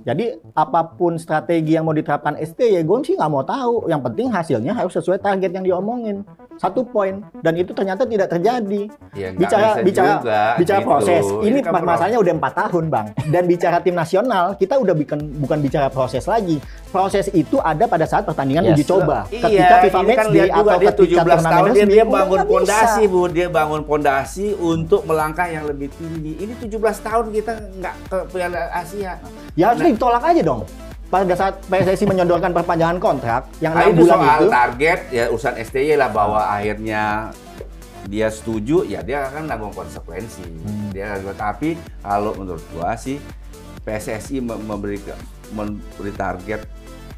Jadi apapun strategi yang mau diterapkan STY, gue sih nggak mau tahu. Yang penting hasilnya harus sesuai target yang diomongin. 1 poin. Dan itu ternyata tidak terjadi. Ya, bicara gitu. proses. Ini kan masalahnya udah 4 tahun, Bang. Dan bicara tim nasional, kita udah bukan bicara proses lagi. Proses itu ada pada saat pertandingan uji coba. Ketika FIFA Match kan Day atau dia ketika 17 tahun turnamen dia resmi, bangun nggak pondasi, bisa. Bu. Dia bangun pondasi untuk melangkah yang lebih tinggi. Ini 17 tahun kita nggak ke Piala Asia. Ya harus ditolak aja dong. Pada saat PSSI menyodorkan perpanjangan kontrak yang 6 itu bulan soal itu, target ya urusan STY lah, bahwa akhirnya dia setuju ya dia akan nanggung konsekuensi. Tapi kalau menurut gua sih PSSI memberi target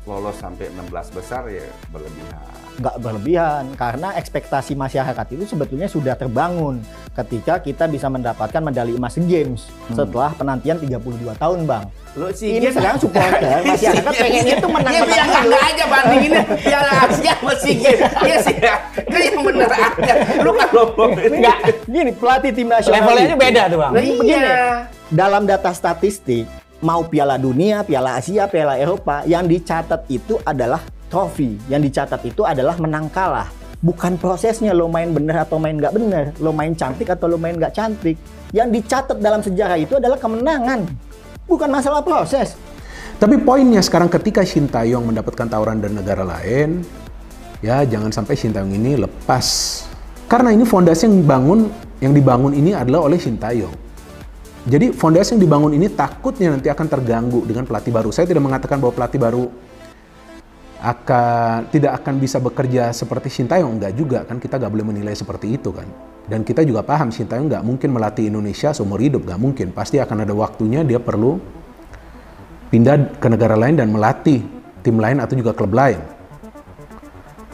lolos sampai 16 besar ya berlebihan. nggak berlebihan, karena ekspektasi masyarakat itu sebetulnya sudah terbangun ketika kita bisa mendapatkan medali emas SEA Games setelah penantian 32 tahun, Bang. Lo Ini sekarang supporter masyarakat pengennya tuh menang-menang ya, dulu. enggak aja bandinginnya Piala Asia sama SEA Games. Iya sih ya. Kan yang bener aja. Lu kan Enggak, gini pelatih tim nasional Levelnya itu, beda tuh, Bang. Begini, dalam data statistik, mau Piala Dunia, Piala Asia, Piala Eropa, yang dicatat itu adalah trofi. Yang dicatat itu adalah menang kalah. Bukan prosesnya lo main bener atau main nggak bener, lo main cantik atau lo main nggak cantik. Yang dicatat dalam sejarah itu adalah kemenangan, bukan masalah proses. Tapi poinnya sekarang ketika Shin Tae-yong mendapatkan tawaran dari negara lain, ya jangan sampai Shin Tae-yong ini lepas. Karena ini fondasi yang dibangun ini adalah oleh Shin Tae-yong. Jadi fondasi yang dibangun ini takutnya nanti akan terganggu dengan pelatih baru. Saya tidak mengatakan bahwa pelatih baru tidak akan bisa bekerja seperti Shin Tae-yong, enggak juga kan, kita nggak boleh menilai seperti itu kan. Dan kita juga paham Shin Tae-yong nggak mungkin melatih Indonesia seumur hidup, nggak mungkin. Pasti akan ada waktunya dia perlu pindah ke negara lain dan melatih tim lain atau juga klub lain.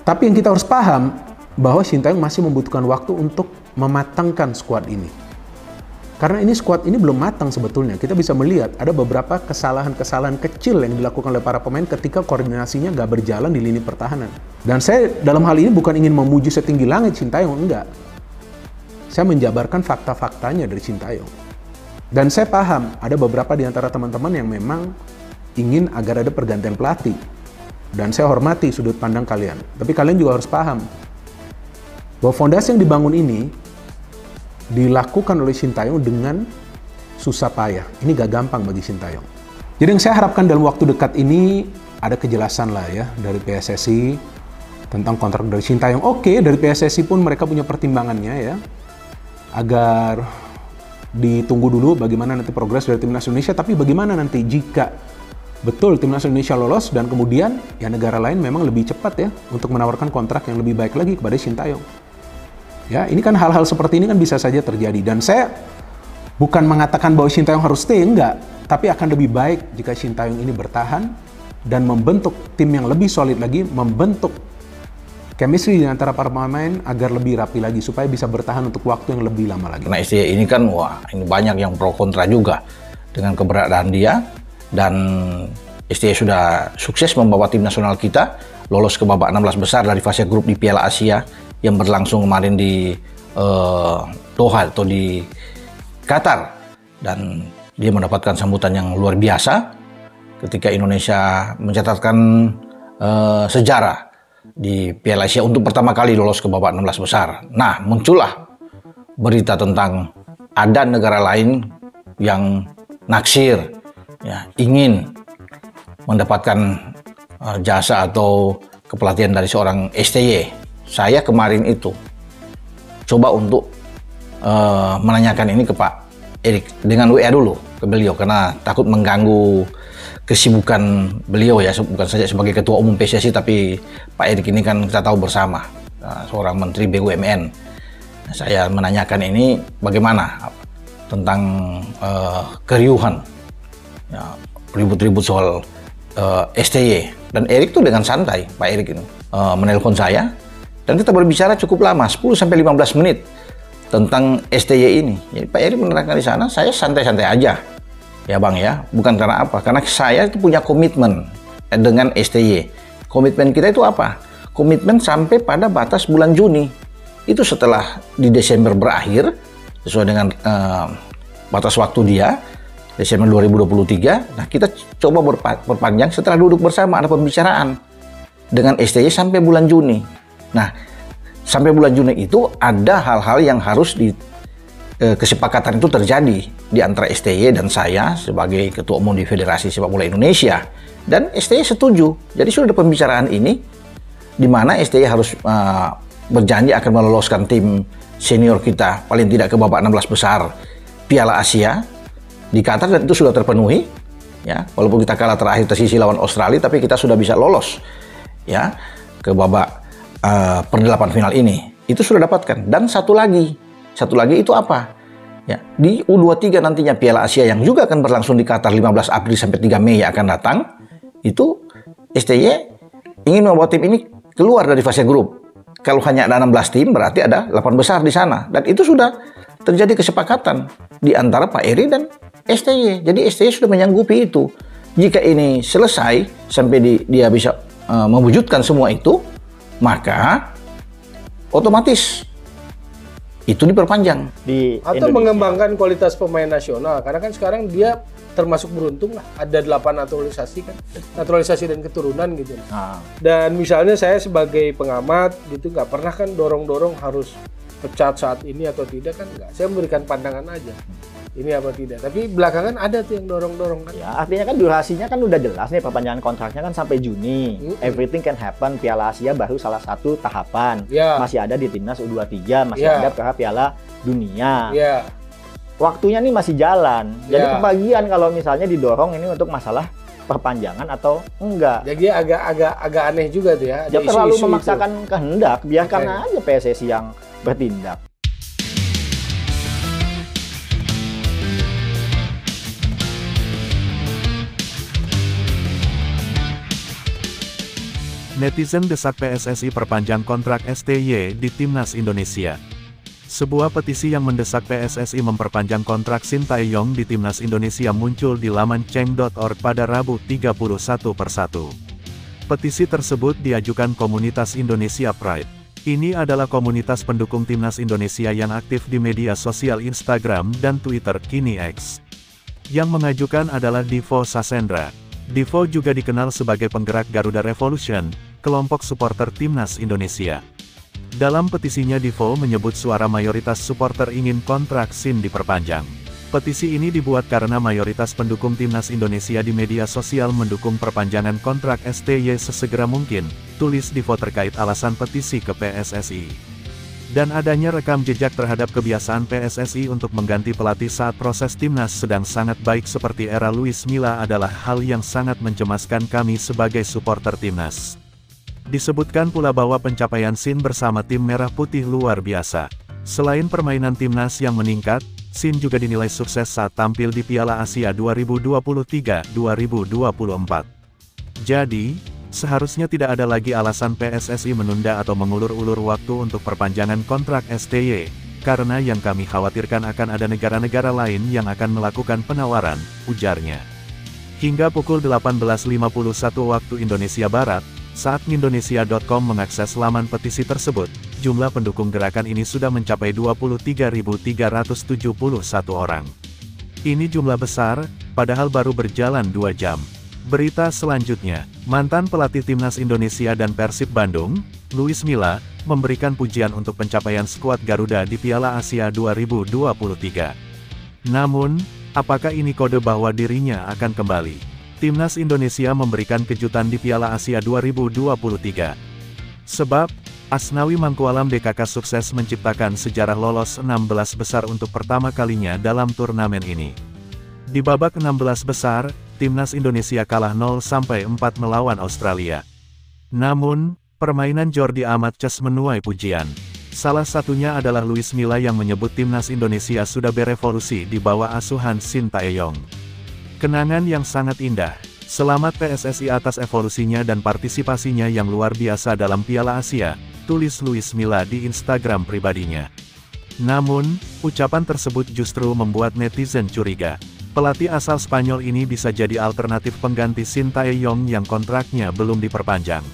Tapi yang kita harus paham bahwa Shin Tae-yong masih membutuhkan waktu untuk mematangkan skuad ini. Karena ini skuad ini belum matang sebetulnya. Kita bisa melihat ada beberapa kesalahan-kesalahan kecil yang dilakukan oleh para pemain ketika koordinasinya nggak berjalan di lini pertahanan. Dan saya dalam hal ini bukan ingin memuji setinggi langit Shin Tae-yong, enggak. Saya menjabarkan fakta-faktanya dari Shin Tae-yong. Dan saya paham ada beberapa di antara teman-teman yang memang ingin agar ada pergantian pelatih. Dan saya hormati sudut pandang kalian. Tapi kalian juga harus paham bahwa fondasi yang dibangun ini dilakukan oleh Shin Tae-yong dengan susah payah. Ini gak gampang bagi Shin Tae-yong. Jadi yang saya harapkan dalam waktu dekat ini ada kejelasan lah ya dari PSSI tentang kontrak dari Shin Tae-yong. Oke, dari PSSI pun mereka punya pertimbangannya ya, agar ditunggu dulu bagaimana nanti progres dari timnas Indonesia. Tapi bagaimana nanti jika betul timnas Indonesia lolos dan kemudian ya negara lain memang lebih cepat ya untuk menawarkan kontrak yang lebih baik lagi kepada Shin Tae-yong. Ya, ini kan hal-hal seperti ini kan bisa saja terjadi. Dan saya bukan mengatakan bahwa Shin Tae-yong harus stay, enggak. Tapi akan lebih baik jika Shin Tae-yong ini bertahan dan membentuk tim yang lebih solid lagi, membentuk chemistry di antara para pemain agar lebih rapi lagi, supaya bisa bertahan untuk waktu yang lebih lama lagi. Karena STY ini kan, wah, ini banyak yang pro kontra juga dengan keberadaan dia. Dan STY sudah sukses membawa tim nasional kita lolos ke babak 16 besar dari fase grup di Piala Asia yang berlangsung kemarin di Doha atau di Qatar, dan dia mendapatkan sambutan yang luar biasa ketika Indonesia mencatatkan sejarah di Piala Asia untuk pertama kali lolos ke babak 16 besar. Nah, muncullah berita tentang ada negara lain yang naksir, ya, ingin mendapatkan jasa atau kepelatihan dari seorang STY. Saya kemarin itu coba untuk menanyakan ini ke Pak Erik dengan WA dulu ke beliau, karena takut mengganggu kesibukan beliau ya, bukan saja sebagai Ketua Umum PSSI, tapi Pak Erik ini kan kita tahu bersama seorang Menteri BUMN. Saya menanyakan ini bagaimana tentang keriuhan, ya, ribut-ribut soal STY. Dan Erik tuh dengan santai, Pak Erik ini menelpon saya. Dan kita berbicara cukup lama, 10-15 menit tentang STY ini. Jadi Pak Erik menerangkan di sana, saya santai-santai aja. Ya Bang ya, bukan karena apa? Karena saya itu punya komitmen dengan STY. Komitmen kita itu apa? Komitmen sampai pada batas bulan Juni. Itu setelah di Desember berakhir, sesuai dengan batas waktu dia, Desember 2023. Nah, kita coba perpanjang setelah duduk bersama, ada pembicaraan dengan STY sampai bulan Juni. Nah, sampai bulan Juni itu ada hal-hal yang harus kesepakatan itu terjadi di antara STY dan saya sebagai Ketua Umum di Federasi Sepak Bola Indonesia. Dan STY setuju. Jadi sudah ada pembicaraan ini di mana STY harus berjanji akan meloloskan tim senior kita paling tidak ke babak 16 besar Piala Asia di Qatar, dan itu sudah terpenuhi, ya. Walaupun kita kalah terakhir tersisi lawan Australia, tapi kita sudah bisa lolos, ya, ke babak perdelapan final ini. Itu sudah dapatkan. Dan satu lagi itu apa? Ya, di U23 nantinya Piala Asia yang juga akan berlangsung di Qatar 15 April sampai 3 Mei yang akan datang, itu STY ingin membawa tim ini keluar dari fase grup. Kalau hanya ada 16 tim, berarti ada 8 besar di sana. Dan itu sudah terjadi kesepakatan di antara Pak Eri dan STY. Jadi STY sudah menyanggupi itu. Jika ini selesai sampai dia bisa mewujudkan semua itu, maka otomatis itu diperpanjang di atau Indonesia. mengembangkan kualitas pemain nasional, karena kan sekarang dia termasuk beruntung lah, ada 8 naturalisasi dan keturunan gitu. Dan misalnya saya sebagai pengamat gitu nggak pernah kan dorong harus pecat saat ini atau tidak, kan nggak. Saya memberikan pandangan aja ini apa tidak, tapi belakangan ada tuh yang dorong kan. Ya, artinya kan durasinya kan udah jelas nih, perpanjangan kontraknya kan sampai Juni. Everything can happen. Piala Asia baru salah satu tahapan. Masih ada di timnas U23, masih ada ke Piala Dunia. Waktunya nih masih jalan. Jadi kebagian kalau misalnya didorong ini untuk masalah perpanjangan atau enggak. Jadi agak aneh juga tuh ya. Dia terlalu memaksakan kehendak, biarkan aja PSSI yang bertindak. Netizen desak PSSI perpanjang kontrak STY di Timnas Indonesia. Sebuah petisi yang mendesak PSSI memperpanjang kontrak Sintayong di Timnas Indonesia muncul di laman Ceng.org pada Rabu 31/1. Petisi tersebut diajukan komunitas Indonesia Pride. Ini adalah komunitas pendukung Timnas Indonesia yang aktif di media sosial Instagram dan Twitter kini X. Yang mengajukan adalah Divo Sasendra. Divo juga dikenal sebagai penggerak Garuda Revolution, kelompok supporter Timnas Indonesia. Dalam petisinya Divo menyebut suara mayoritas supporter ingin kontrak Sin diperpanjang. Petisi ini dibuat karena mayoritas pendukung Timnas Indonesia di media sosial mendukung perpanjangan kontrak STY sesegera mungkin, tulis Divo terkait alasan petisi ke PSSI. Dan adanya rekam jejak terhadap kebiasaan PSSI untuk mengganti pelatih saat proses timnas sedang sangat baik seperti era Luis Milla adalah hal yang sangat mencemaskan kami sebagai supporter timnas. Disebutkan pula bahwa pencapaian Sin bersama tim Merah Putih luar biasa. Selain permainan timnas yang meningkat, Sin juga dinilai sukses saat tampil di Piala Asia 2023-2024. Jadi, seharusnya tidak ada lagi alasan PSSI menunda atau mengulur-ulur waktu untuk perpanjangan kontrak STY, karena yang kami khawatirkan akan ada negara-negara lain yang akan melakukan penawaran, ujarnya. Hingga pukul 18.51 waktu Indonesia Barat, saat Indonesia.com mengakses laman petisi tersebut, jumlah pendukung gerakan ini sudah mencapai 23.371 orang. Ini jumlah besar, padahal baru berjalan 2 jam. Berita selanjutnya, mantan pelatih Timnas Indonesia dan Persib Bandung, Luis Milla, memberikan pujian untuk pencapaian skuad Garuda di Piala Asia 2023. Namun, apakah ini kode bahwa dirinya akan kembali? Timnas Indonesia memberikan kejutan di Piala Asia 2023. Sebab, Asnawi Mangkualam DKK sukses menciptakan sejarah lolos 16 besar untuk pertama kalinya dalam turnamen ini. Di babak 16 besar, Timnas Indonesia kalah 0-4 melawan Australia. Namun, permainan Jordi Amat Ces menuai pujian. Salah satunya adalah Luis Milla yang menyebut Timnas Indonesia sudah berevolusi di bawah asuhan Sintayong. Kenangan yang sangat indah. Selamat PSSI atas evolusinya dan partisipasinya yang luar biasa dalam Piala Asia, tulis Luis Milla di Instagram pribadinya. Namun, ucapan tersebut justru membuat netizen curiga. Pelatih asal Spanyol ini bisa jadi alternatif pengganti Sintayong yang kontraknya belum diperpanjang.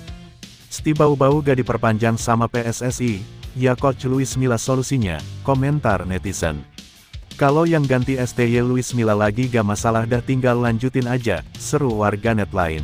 Bau-bau gak diperpanjang sama PSSI, ya Coach Luis Milla solusinya, komentar netizen. Kalau yang ganti STY Luis Milla lagi gak masalah dah, tinggal lanjutin aja, seru warganet lain.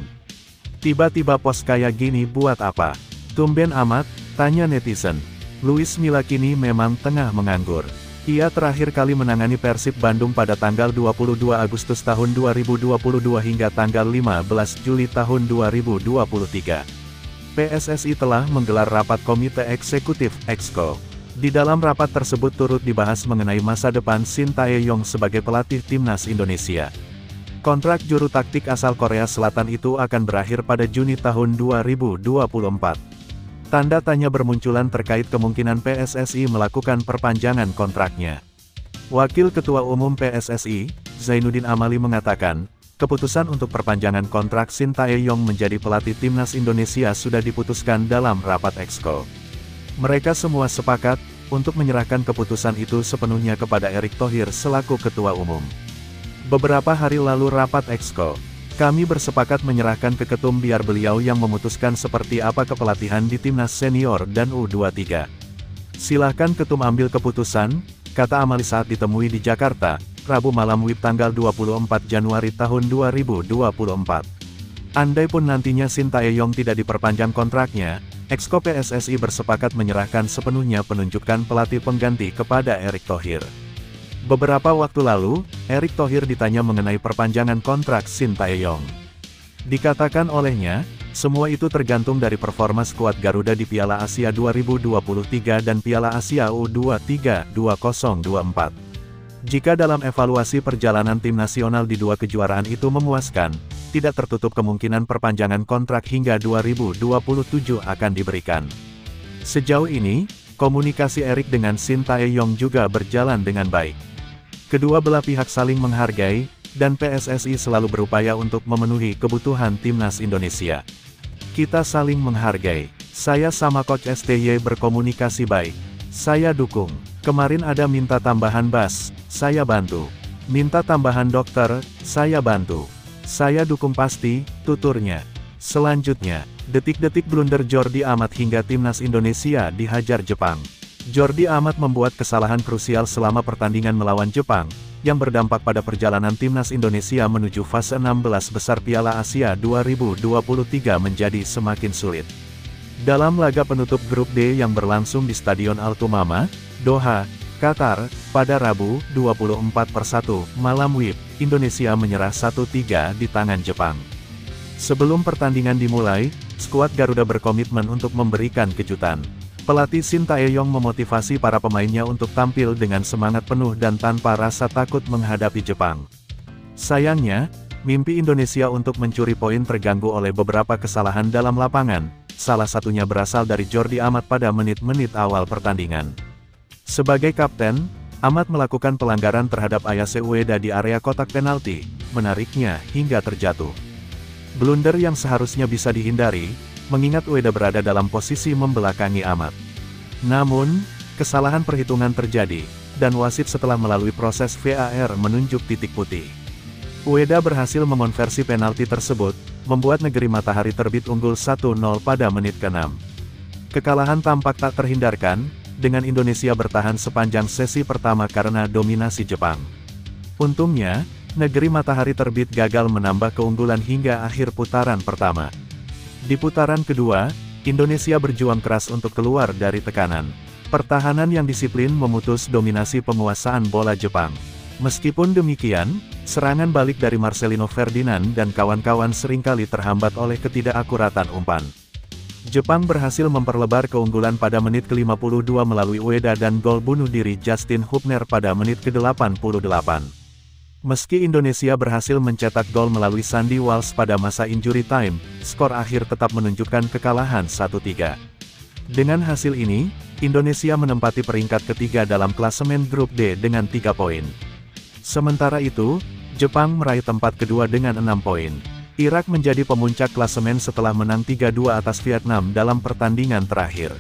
Tiba-tiba pos kayak gini buat apa? Tumben amat, tanya netizen. Luis Milla kini memang tengah menganggur. Ia terakhir kali menangani Persib Bandung pada tanggal 22 Agustus tahun 2022 hingga tanggal 15 Juli tahun 2023. PSSI telah menggelar rapat Komite Eksekutif (Exco). Di dalam rapat tersebut turut dibahas mengenai masa depan Shin Tae-yong sebagai pelatih timnas Indonesia. Kontrak juru taktik asal Korea Selatan itu akan berakhir pada Juni tahun 2024. Tanda tanya bermunculan terkait kemungkinan PSSI melakukan perpanjangan kontraknya. Wakil Ketua Umum PSSI, Zainuddin Amali mengatakan, keputusan untuk perpanjangan kontrak Shin Tae-yong menjadi pelatih timnas Indonesia sudah diputuskan dalam rapat Exco. Mereka semua sepakat untuk menyerahkan keputusan itu sepenuhnya kepada Erick Thohir selaku Ketua Umum. Beberapa hari lalu rapat Exco, kami bersepakat menyerahkan ke Ketum biar beliau yang memutuskan seperti apa kepelatihan di timnas senior dan U23. Silahkan Ketum ambil keputusan, kata Amali saat ditemui di Jakarta, Rabu malam WIB tanggal 24 Januari tahun 2024. Andai pun nantinya Shin Tae-yong tidak diperpanjang kontraknya, Exco PSSI bersepakat menyerahkan sepenuhnya penunjukan pelatih pengganti kepada Erick Thohir. Beberapa waktu lalu, Erick Thohir ditanya mengenai perpanjangan kontrak Shin Tae-yong. Dikatakan olehnya, semua itu tergantung dari performa skuad Garuda di Piala Asia 2023 dan Piala Asia U23 2024. Jika dalam evaluasi perjalanan tim nasional di dua kejuaraan itu memuaskan, tidak tertutup kemungkinan perpanjangan kontrak hingga 2027 akan diberikan. Sejauh ini, komunikasi Erick dengan Shin Tae-yong juga berjalan dengan baik. Kedua belah pihak saling menghargai, dan PSSI selalu berupaya untuk memenuhi kebutuhan timnas Indonesia. Kita saling menghargai. Saya sama Coach STY berkomunikasi baik. Saya dukung. Kemarin ada minta tambahan bas, saya bantu. Minta tambahan dokter, saya bantu. Saya dukung pasti, tuturnya. Selanjutnya, detik-detik blunder Jordi Amat hingga timnas Indonesia dihajar Jepang. Jordi Amat membuat kesalahan krusial selama pertandingan melawan Jepang, yang berdampak pada perjalanan timnas Indonesia menuju fase 16 besar Piala Asia 2023 menjadi semakin sulit. Dalam laga penutup grup D yang berlangsung di Stadion Al Thumama, Doha, Qatar, pada Rabu, 24/1, malam WIB, Indonesia menyerah 1-3 di tangan Jepang. Sebelum pertandingan dimulai, skuad Garuda berkomitmen untuk memberikan kejutan. Pelatih Shin Tae-yong memotivasi para pemainnya untuk tampil dengan semangat penuh dan tanpa rasa takut menghadapi Jepang. Sayangnya, mimpi Indonesia untuk mencuri poin terganggu oleh beberapa kesalahan dalam lapangan, salah satunya berasal dari Jordi Amat pada menit-menit awal pertandingan. Sebagai kapten, Amat melakukan pelanggaran terhadap Ayase Ueda di area kotak penalti, menariknya hingga terjatuh. Blunder yang seharusnya bisa dihindari, mengingat Ueda berada dalam posisi membelakangi Amat. Namun, kesalahan perhitungan terjadi, dan wasit setelah melalui proses VAR menunjuk titik putih. Ueda berhasil mengonversi penalti tersebut, membuat negeri matahari terbit unggul 1-0 pada menit ke-6. Kekalahan tampak tak terhindarkan, dengan Indonesia bertahan sepanjang sesi pertama karena dominasi Jepang. Untungnya, negeri matahari terbit gagal menambah keunggulan hingga akhir putaran pertama. Di putaran kedua, Indonesia berjuang keras untuk keluar dari tekanan. Pertahanan yang disiplin memutus dominasi penguasaan bola Jepang. Meskipun demikian, serangan balik dari Marcelino Ferdinand dan kawan-kawan seringkali terhambat oleh ketidakakuratan umpan. Jepang berhasil memperlebar keunggulan pada menit ke-52 melalui Ueda dan gol bunuh diri Justin Hubner pada menit ke-88. Meski Indonesia berhasil mencetak gol melalui Sandy Walsh pada masa injury time, skor akhir tetap menunjukkan kekalahan 1-3. Dengan hasil ini, Indonesia menempati peringkat ketiga dalam klasemen grup D dengan 3 poin. Sementara itu, Jepang meraih tempat kedua dengan 6 poin. Irak menjadi pemuncak klasemen setelah menang 3-2 atas Vietnam dalam pertandingan terakhir.